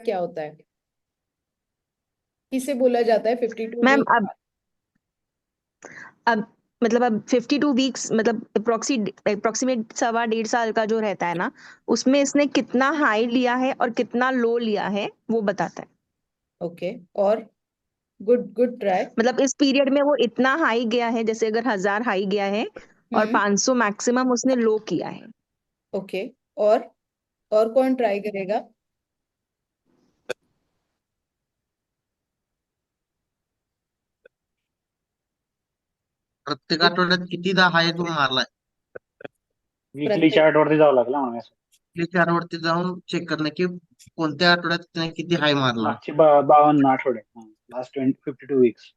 क्या होता है, किसे बोला जाता है 52 मैम वीक? अब मतलब अब 52 वीक्स मतलब अप्रोक्सीमेट 1.5 साल का जो रहता है ना, उसमें इसने कितना हाई लिया है और कितना लो लिया है वो बताता है। ओके, और गुड गुड ट्राई। मतलब इस पीरियड में वो इतना हाई गया है, जैसे अगर 1000 हाई गया है और हम्म। 500 मैक्सिमम उसने लो किया है। ओके, और कौन ट्राई करेगा? प्रत्येक आठवड्यात कितीदा हाय तो मारलाय? वीकली प्रत्येक चार्ट वरती जावं लागलं म्हणायचं. चार्टवरती जाऊन चेक करणं की कोणत्या आठवड्यात त्याने किती हाय मारला. मागचे 52 आठवडे, last 52 weeks.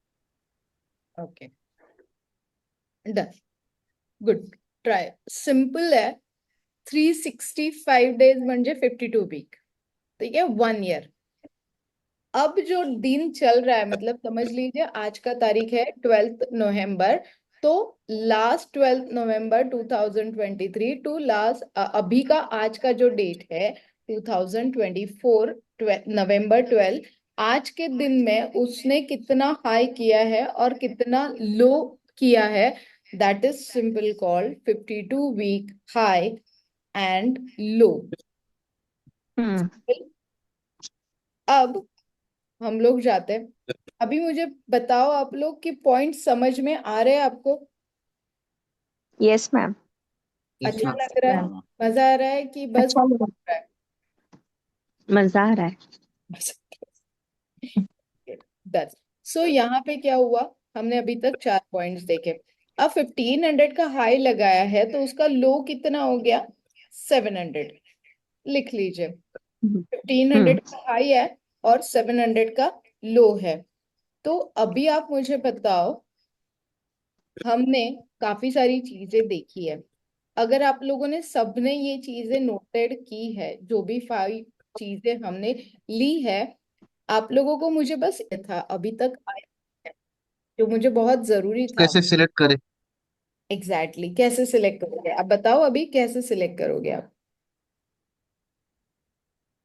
Okay, done, good try. Simple है. 365 डेज म्हणजे 52 वीक. ठीक है, 1 ईयर. अब जो दिन चल रहा है, मतलब समझ लीजिए आज का तारीख है 12 नवंबर. तो लास्ट 12 नवंबर 2023 टू लास्ट अभी का आज का जो डेट है 2024 November 12, आज के दिन में उसने कितना हाई किया है और कितना लो किया है, that is simple called 52 week high and low. Hmm. अब हम लोग जाते हैं. अभी मुझे बताओ आप लोग कि पॉइंट समझ में आ रहे हैं आपको? Yes ma'am. Yes, अच्छा ma'am. लग रहा है? मैम मजा आ रहा है कि बस अच्छा लगा। रहा है? मजा आ रहा है। दस. सो यहाँ पे क्या हुआ, हमने अभी तक 4 पॉइंट्स देखे. अब 1500 का हाई लगाया है तो उसका लो कितना हो गया? 700. लिख लीजिए. हम्म। 1500 का हाई है और 700 का लो है. तो अभी आप मुझे बताओ, हमने काफी सारी चीजें देखी है. अगर आप लोगों ने सबने ये चीजें नोटेड की है, जो भी 5 चीजें हमने ली है, आप लोगों को मुझे बस ये था अभी तक आया है, जो मुझे बहुत जरूरी था. कैसे सिलेक्ट करें? एग्जैक्टली कैसे सिलेक्ट करोगे आप बताओ, अभी कैसे सिलेक्ट करोगे आप?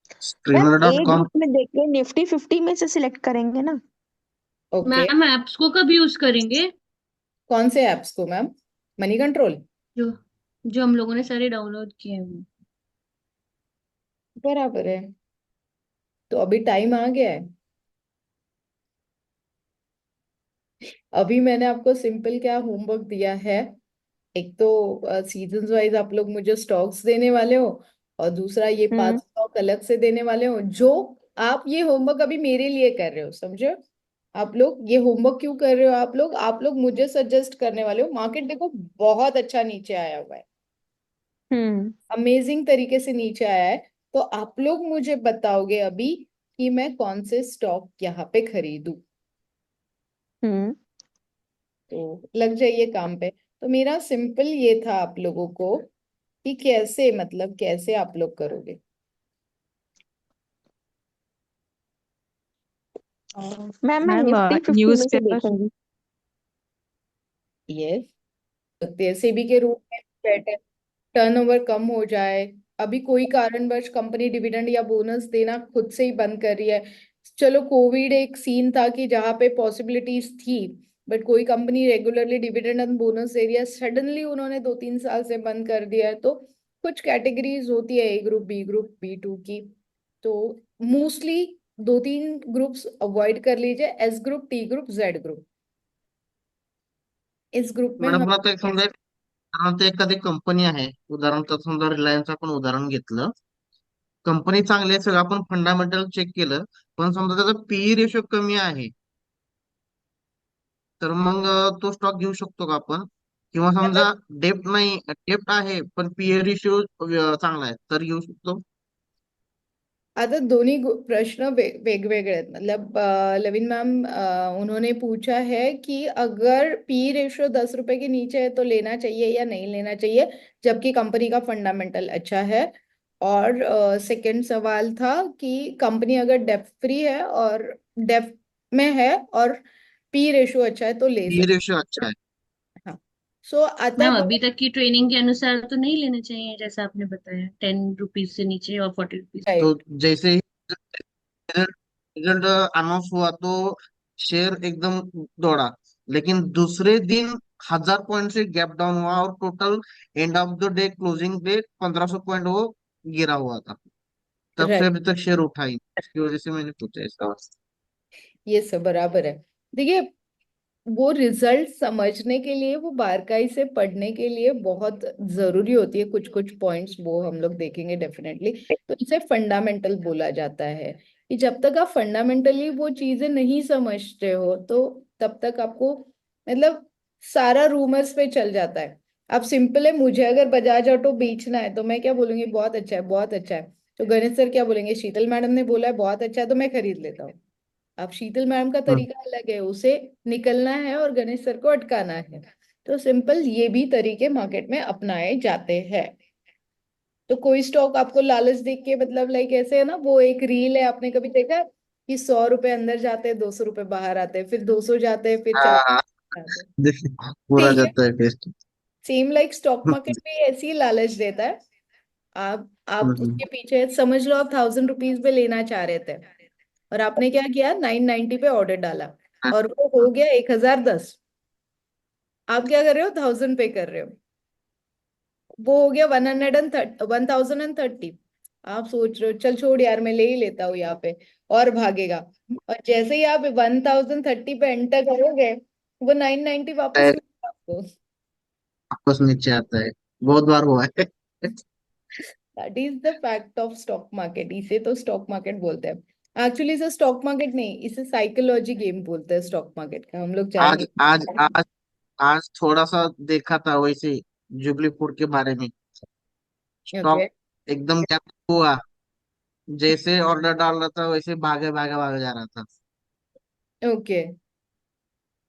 मैम स्ट्रीमर ए डॉट कॉम. ग्रुप में देख के निफ्टी 50 में से सिलेक्ट करेंगे ना। ओके. मैम एप्स को कब यूज करेंगे? कौन से एप्स को मैम? Money control? जो जो हम लोगों ने सारे डाउनलोड किए हैं वो। बराबर है. तो अभी टाइम आ गया है. अभी मैंने आपको सिंपल क्या होमवर्क दिया है. एक तो सीजन वाइज आप लोग मुझे स्टॉक्स देने वाले हो, और दूसरा ये 5 हम्म। स्टॉक अलग से देने वाले हो. जो आप ये होमवर्क अभी मेरे लिए कर रहे हो, समझे? आप लोग ये होमवर्क क्यों कर रहे हो? आप लोग मुझे सजेस्ट करने वाले हो. मार्केट देखो बहुत अच्छा नीचे आया हुआ है, हम्म। अमेजिंग तरीके से नीचे आया है. तो आप लोग मुझे बताओगे अभी कि मैं कौन से स्टॉक यहाँ पे खरीदूं. हम्म। तो लग जाइए काम पे. तो मेरा सिंपल ये था आप लोगों को कि कैसे, मतलब कैसे आप लोग करोगे. मैम मैं मैम निफ्टी 50 में से न्यूज़पेपर। देखूंगी। ये सकते हैं सेबी के रूल में बेटर, टर्नओवर कम हो जाए. अभी कोई कारणवश कंपनी डिविडेंड या बोनस देना खुद से ही बंद कर रही है. चलो कोविड एक सीन था कि जहाँ पे पॉसिबिलिटीज थी, बट कोई company regularly dividend and bonus दे रही है, सडनली उन्होंने 2-3 साल से बंद कर दिया है. तो कुछ कैटेगरीज होती है, ए ग्रुप, बी ग्रुप, B2 की. तो मोस्टली 2-3 ग्रुप्स अवॉइड कर लीजिए, S group, T group, Z group. इस ग्रुप में मॅडम हम. मला आता एक समजा साधारणतः एखादी कंपनी आहे, उदाहरणार्थ समजा रिलायन्स आपण उदाहरण घेतलं. कंपनी चांगली आहे, सगळं आपण फंडामेंटल चेक केलं, पण समजा त्याचा पीई रेशो कमी आहे, तर मग तो स्टॉक घेऊ शकतो का आपण? किंवा समजा डेप्ट नाही, डेप्ट आहे पण पीई रेशो चांगला आहे तर घेऊ शकतो? आता दोन्ही प्रश्न वेगवेगळे आहेत. मतलब लविन मैम उन्होंने पूछा है कि अगर पी रेशियो 10 रुपए के नीचे है तो लेना चाहिए या नहीं लेना चाहिए, जबकि कंपनी का फंडामेंटल अच्छा है. और सेकंड सवाल था कि कंपनी अगर डेप्ट फ्री है और डेप्ट में है और पी रेशियो अच्छा है तो ले पीई सकते. रेशो अच्छा है. हाँ. सो आता मैम तो अभी तक की ट्रेनिंग के अनुसार तो नहीं लेना चाहिए, जैसा आपने बताया 10 रुपीज से नीचे और 40 रुपीज। तो जैसे ही रिजल्ट अनाउंस हुआ तो शेयर एकदम दौड़ा, लेकिन दूसरे दिन 1000 पॉइंट से गैप डाउन हुआ और total end of the day closing पे 1500 पॉइंट वो गिरा हुआ था। तब से राइट, अभी तक शेयर उठा ही नहीं। इसकी वजह से मैंने पूछा इसका। ये सब बराबर है। देखिए, वो रिजल्ट समझने के लिए, वो बारकाई से पढ़ने के लिए बहुत जरूरी होती है। कुछ कुछ पॉइंट्स वो हम लोग देखेंगे डेफिनेटली। तो इसे फंडामेंटल बोला जाता है कि जब तक आप फंडामेंटली वो चीजें नहीं समझते हो तो तब तक आपको मतलब सारा रूमर्स पे चल जाता है। अब सिंपल है, मुझे अगर बजाज ऑटो बेचना है तो मैं क्या बोलूंगी, बहुत अच्छा है, बहुत अच्छा है। तो गणेश सर क्या बोलेंगे, शीतल मैडम ने बोला है बहुत अच्छा है तो मैं खरीद लेता हूँ। अब शीतल मैम का हम्म। तरीका अलग है, उसे निकलना है और गणेश सर को अटकाना है। तो सिंपल ये भी तरीके मार्केट में अपनाए जाते हैं। तो कोई स्टॉक आपको लालच देख के मतलब लाइक ऐसे है ना, वो एक रील है, आपने कभी देखा है कि 100 रुपए अंदर जाते हैं, 200 रुपए बाहर आते हैं, फिर 200 जाते हैं, फिर हाँ 400 हाँ, आते हैं। देखिए पूरा सेम जाता है taste. Same like stock market भी ऐसी ही लालच देता है। आप उसके पीछे समझ लो, आप 1000 रुपीज पे लेना चाह रहे थे और आपने क्या किया, 990 पे ऑर्डर डाला और वो हो गया 1010। आप क्या कर रहे हो, 1000 पे कर रहे हो, वो हो गया 1030। आप सोच रहे हो चल छोड़ यार, मैं ले ही लेता हूँ यहाँ पे, और भागेगा। और जैसे ही आप 1030 पे एंटर करोगे, वो 990 वापस मिलेगा आपको। वापस नीचे आता है, बहुत बार हुआ है। That is the fact of stock market. इसे तो स्टॉक मार्केट बोलते हैं। एक्चुअली इसे स्टॉक मार्केट नहीं, इसे साइकोलॉजी गेम बोलते हैं स्टॉक मार्केट का। हम लोग आज जाएंगे। आज आज आज थोड़ा सा देखा था वैसे जुबली फूड के बारे में। ओके। स्टॉक एकदम गैप हुआ, जैसे ऑर्डर डाल रहा था वैसे भागे भागे भागे जा रहा था। ओके।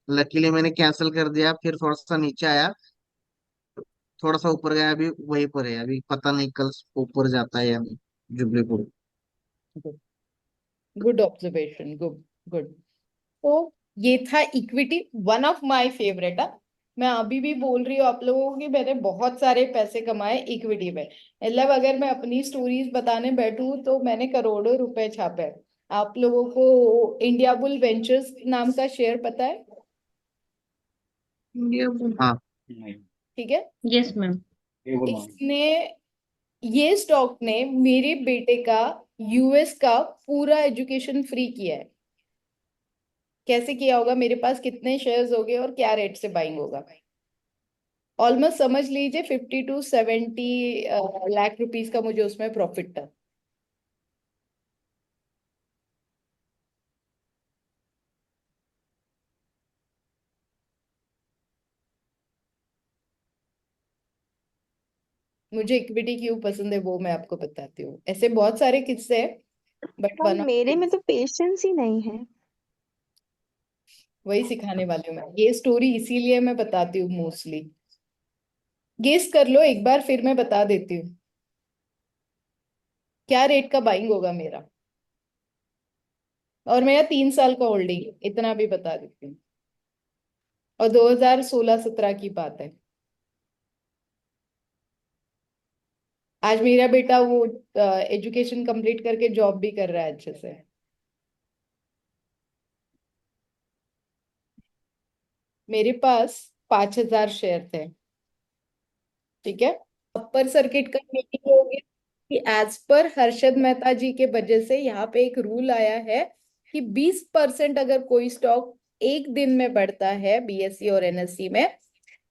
लकीली मैंने कैंसिल कर दिया, फिर थोड़ा सा नीचे आया, थोड़ा सा ऊपर गया, अभी वहीं पर है। अभी पता नहीं कल ऊपर जाता है या नहीं jubilee food. Good observation, good good. तो ये था equity, one of my favourite. मैं अभी भी बोल रही हूँ आप लोगों को कि मैंने बहुत सारे पैसे कमाए इक्विटी में। मतलब अगर मैं अपनी स्टोरीज बताने बैठूं तो मैंने करोड़ों रुपए छापे हैं। आप लोगों को इंडिया बुल वेंचर्स नाम का शेयर पता है? हाँ। नहीं, ठीक है। Yes ma'am. ये गुड मॉर्निंग। इसने, ये स्टॉक ने मेरे बेटे का यूएस का पूरा एजुकेशन फ्री किया है। कैसे किया होगा, मेरे पास कितने शेयर्स होंगे और क्या रेट से बाइंग होगा? ऑलमोस्ट समझ लीजिए 50 to 70 लाख रुपीस का मुझे उसमें प्रॉफिट था। मुझे इक्विटी क्यों पसंद है वो मैं आपको बताती हूँ। ऐसे बहुत सारे किस्से हैं, बट पर वन ऑफ, मेरे में तो पेशेंस ही नहीं है। वही सिखाने वाली हूँ मैं। ये स्टोरी इसीलिए मैं बताती हूँ मोस्टली। गेस कर लो एक बार, फिर मैं बता देती हूँ क्या रेट का बाइंग होगा मेरा। और मेरा 3 साल का होल्डिंग, इतना भी बता देती हूँ। और 2016-17 की बात है। आज मेरा बेटा वो एजुकेशन कंप्लीट करके जॉब भी कर रहा है अच्छे से। मेरे पास 5000 शेयर थे। ठीक है। अपर सर्किट का मीटिंग हो गया कि एज पर हर्षद मेहता जी के वजह से यहाँ पे एक रूल आया है कि 20% अगर कोई स्टॉक एक दिन में बढ़ता है बीएसई और एनएससी में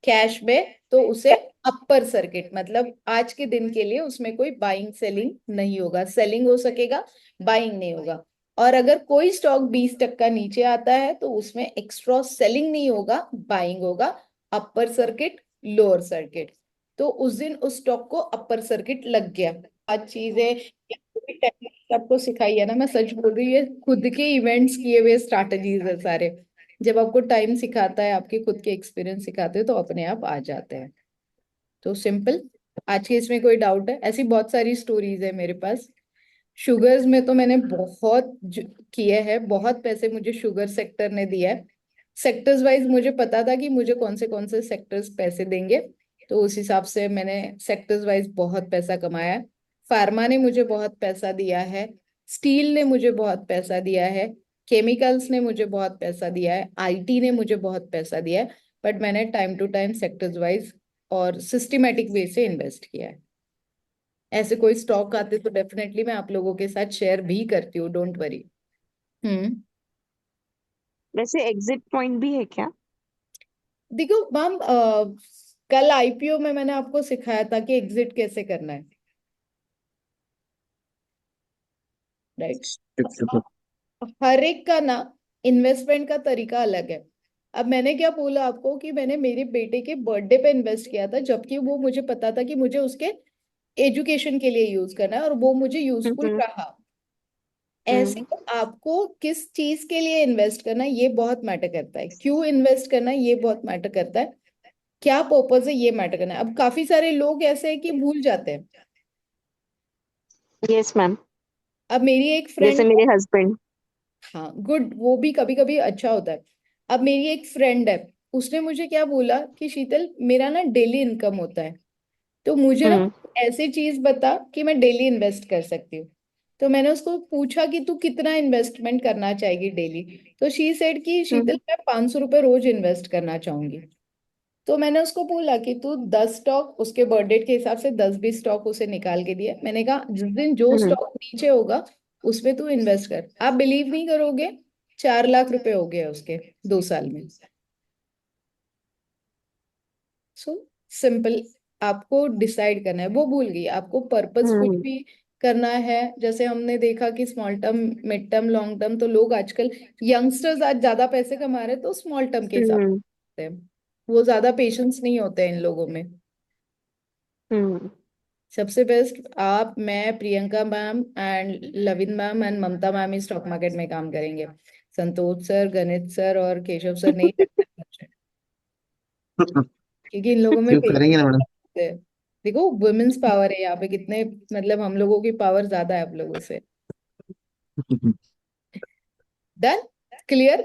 कैश में, तो उसे अपर सर्किट मतलब आज के दिन के लिए उसमें कोई बाइंग सेलिंग नहीं होगा। सेलिंग हो सकेगा, बाइंग नहीं होगा। और अगर कोई स्टॉक 20% नीचे आता है तो उसमें एक्स्ट्रा सेलिंग नहीं होगा, बाइंग होगा। Upper circuit, lower circuit. तो उस दिन उस स्टॉक को अपर सर्किट लग गया। आज चीजें टेक्निक आपको सिखाई है ना, मैं सच बोल रही हूँ, ये खुद के इवेंट्स किए हुए स्ट्रैटेजीज है सारे। जब आपको टाइम सिखाता है, आपके खुद के एक्सपीरियंस सिखाते हो तो अपने आप आ जाते हैं। तो सिंपल। आज के इसमें कोई डाउट है? ऐसी बहुत सारी स्टोरीज है मेरे पास। शुगर्स में तो मैंने बहुत किए हैं, बहुत पैसे मुझे शुगर सेक्टर ने दिया है। सेक्टर्स वाइज मुझे पता था कि मुझे कौन से सेक्टर्स पैसे देंगे, तो उस हिसाब से मैंने सेक्टर्स वाइज बहुत पैसा कमाया है। फार्मा ने मुझे बहुत पैसा दिया है। स्टील ने मुझे बहुत पैसा दिया है, केमिकल्स ने मुझे बहुत पैसा दिया है, आईटी ने मुझे बहुत पैसा दिया है, बट मैंने time to time sectors wise और सिस्टमेटिक वे से इन्वेस्ट किया है। ऐसे कोई स्टॉक आते तो डेफिनेटली मैं आप लोगों के साथ शेयर भी करती हूँ, डोंट वरी। हम्म। वैसे एग्जिट पॉइंट भी है क्या? देखो मैम, कल आईपीओ में मैंने आपको सिखाया था कि एग्जिट कैसे करना है, राइट? हर एक का ना इन्वेस्टमेंट का तरीका अलग है। अब मैंने क्या बोला आपको कि मैंने मेरे बेटे के बर्थडे पे इन्वेस्ट किया था, जबकि वो मुझे पता था कि मुझे उसके एजुकेशन के लिए यूज करना है और वो मुझे यूजफुल हम्म। रहा। ऐसे हम्म। ही आपको किस चीज के लिए इन्वेस्ट करना है ये बहुत मैटर करता है, क्यों इन्वेस्ट करना है ये बहुत मैटर करता है, क्या पर्पज है ये मैटर करना है। अब काफी सारे लोग ऐसे हैं कि भूल जाते हैं। Yes ma'am. अब मेरी एक जैसे फ्रेंड, मेरे हस्बैंड। हाँ गुड, वो भी कभी कभी अच्छा होता है। अब मेरी एक फ्रेंड है, उसने मुझे क्या बोला कि शीतल मेरा ना डेली इनकम होता है, तो मुझे ना हम्म। ऐसी चीज बता कि मैं डेली इन्वेस्ट कर सकती हूँ। तो मैंने उसको पूछा कि तू कितना इन्वेस्टमेंट करना चाहेगी डेली। तो शी सेड कि शीतल हम्म। मैं 500 रुपये रोज इन्वेस्ट करना चाहूंगी। तो मैंने उसको बोला कि तू 10 स्टॉक, उसके बर्थडे के हिसाब से 10-20 स्टॉक उसे निकाल के दिए। मैंने कहा जिस दिन जो हम्म। स्टॉक नीचे होगा उसमें तू इन्वेस्ट कर। आप बिलीव नहीं करोगे, 4 लाख रुपए हो गए उसके 2 साल में। सो सिंपल, आपको डिसाइड करना है। वो भूल गई, आपको पर्पसफुल हम्म। भी करना है। जैसे हमने देखा कि small term, mid term, long term, तो लोग आजकल यंगस्टर्स आज ज्यादा पैसे कमा रहे हैं तो स्मॉल टर्म के हिसाब हम्म। से हैं। वो ज्यादा पेशेंस नहीं होते हैं इन लोगों में। हम्म। सबसे बेस्ट आप, मैं, Priyanka ma'am and Lavin ma'am and Mamta ma'am ही स्टॉक मार्केट में काम करेंगे। संतोष सर, गणित सर और केशव सर नहीं करते, क्योंकि इन लोगों में क्यों करेंगे ना मैडम। है। देखो वुमेन्स पावर है यहाँ पे कितने, मतलब हम लोगों की पावर ज्यादा है आप लोगों से। Done, clear.